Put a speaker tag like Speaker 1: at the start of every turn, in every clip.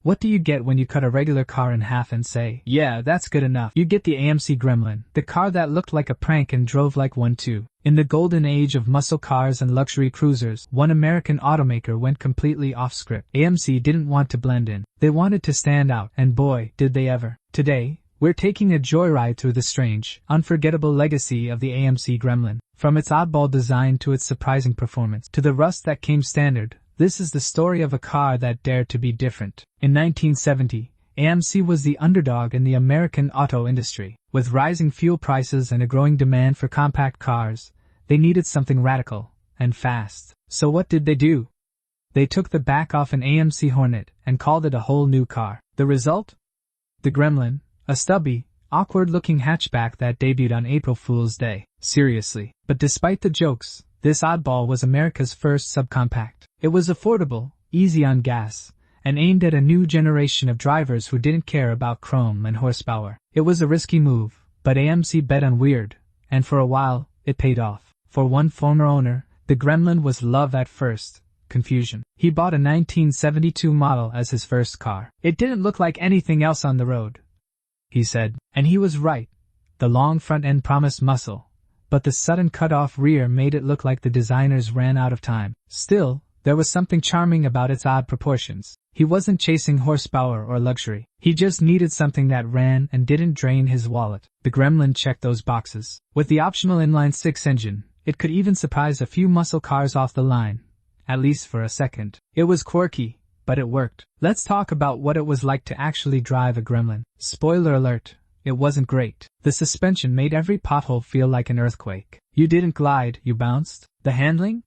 Speaker 1: What do you get when you cut a regular car in half and say, yeah, that's good enough? You get the AMC Gremlin, the car that looked like a prank and drove like one too. In the golden age of muscle cars and luxury cruisers, one American automaker went completely off script. AMC didn't want to blend in. They wanted to stand out, and boy, did they ever. Today, we're taking a joyride through the strange, unforgettable legacy of the AMC Gremlin. From its oddball design to its surprising performance, to the rust that came standard, this is the story of a car that dared to be different. In 1970, AMC was the underdog in the American auto industry. With rising fuel prices and a growing demand for compact cars, they needed something radical and fast. So what did they do? They took the back off an AMC Hornet and called it a whole new car. The result? The Gremlin, a stubby, awkward-looking hatchback that debuted on April Fool's Day. Seriously. But despite the jokes, this oddball was America's first subcompact. It was affordable, easy on gas, and aimed at a new generation of drivers who didn't care about chrome and horsepower. It was a risky move, but AMC bet on weird, and for a while, it paid off. For one former owner, the Gremlin was love at first confusion. He bought a 1972 model as his first car. It didn't look like anything else on the road, he said. And he was right. The long front end promised muscle, but the sudden cut-off rear made it look like the designers ran out of time. Still, there was something charming about its odd proportions. He wasn't chasing horsepower or luxury. He just needed something that ran and didn't drain his wallet. The Gremlin checked those boxes. With the optional inline-six engine, it could even surprise a few muscle cars off the line, at least for a second. It was quirky, but it worked. Let's talk about what it was like to actually drive a Gremlin. Spoiler alert, it wasn't great. The suspension made every pothole feel like an earthquake. You didn't glide, you bounced. The handling?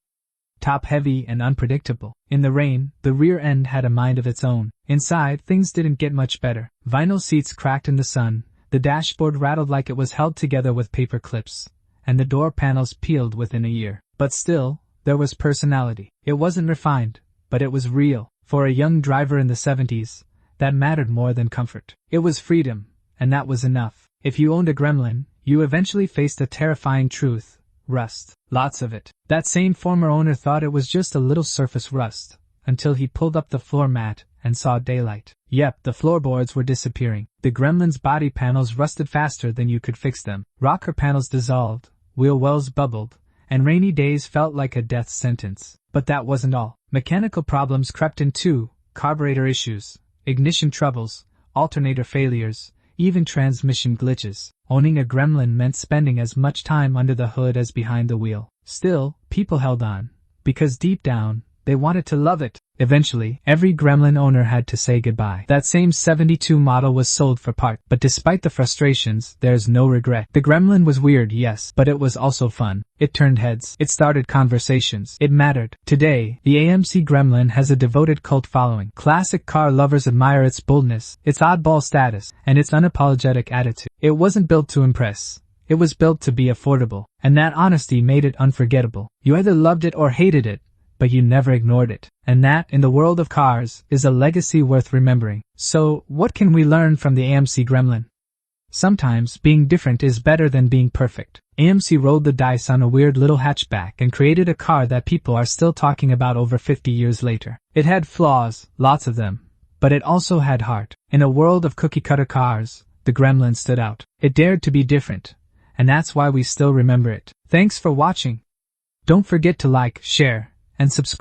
Speaker 1: Top-heavy and unpredictable. In the rain, the rear end had a mind of its own. Inside, things didn't get much better. Vinyl seats cracked in the sun, the dashboard rattled like it was held together with paper clips, and the door panels peeled within a year. But still, there was personality. It wasn't refined, but it was real. For a young driver in the 70s, that mattered more than comfort. It was freedom, and that was enough. If you owned a Gremlin, you eventually faced a terrifying truth. Rust. Lots of it. That same former owner thought it was just a little surface rust, until he pulled up the floor mat and saw daylight. Yep, the floorboards were disappearing. The Gremlin's body panels rusted faster than you could fix them. Rocker panels dissolved, wheel wells bubbled, and rainy days felt like a death sentence. But that wasn't all. Mechanical problems crept in too, carburetor issues, ignition troubles, alternator failures, even transmission glitches. Owning a Gremlin meant spending as much time under the hood as behind the wheel. Still, people held on, because deep down, they wanted to love it. Eventually, every Gremlin owner had to say goodbye. That same 72 model was sold for part, but despite the frustrations, there's no regret. The Gremlin was weird, yes, but it was also fun. It turned heads. It started conversations. It mattered. Today, the AMC Gremlin has a devoted cult following. Classic car lovers admire its boldness, its oddball status, and its unapologetic attitude. It wasn't built to impress. It was built to be affordable, and that honesty made it unforgettable. You either loved it or hated it, but you never ignored it. And that, in the world of cars, is a legacy worth remembering. So, what can we learn from the AMC Gremlin? Sometimes, being different is better than being perfect. AMC rolled the dice on a weird little hatchback and created a car that people are still talking about over 50 years later. It had flaws, lots of them, but it also had heart. In a world of cookie-cutter cars, the Gremlin stood out. It dared to be different, and that's why we still remember it. Thanks for watching. Don't forget to like, share, and subscribe.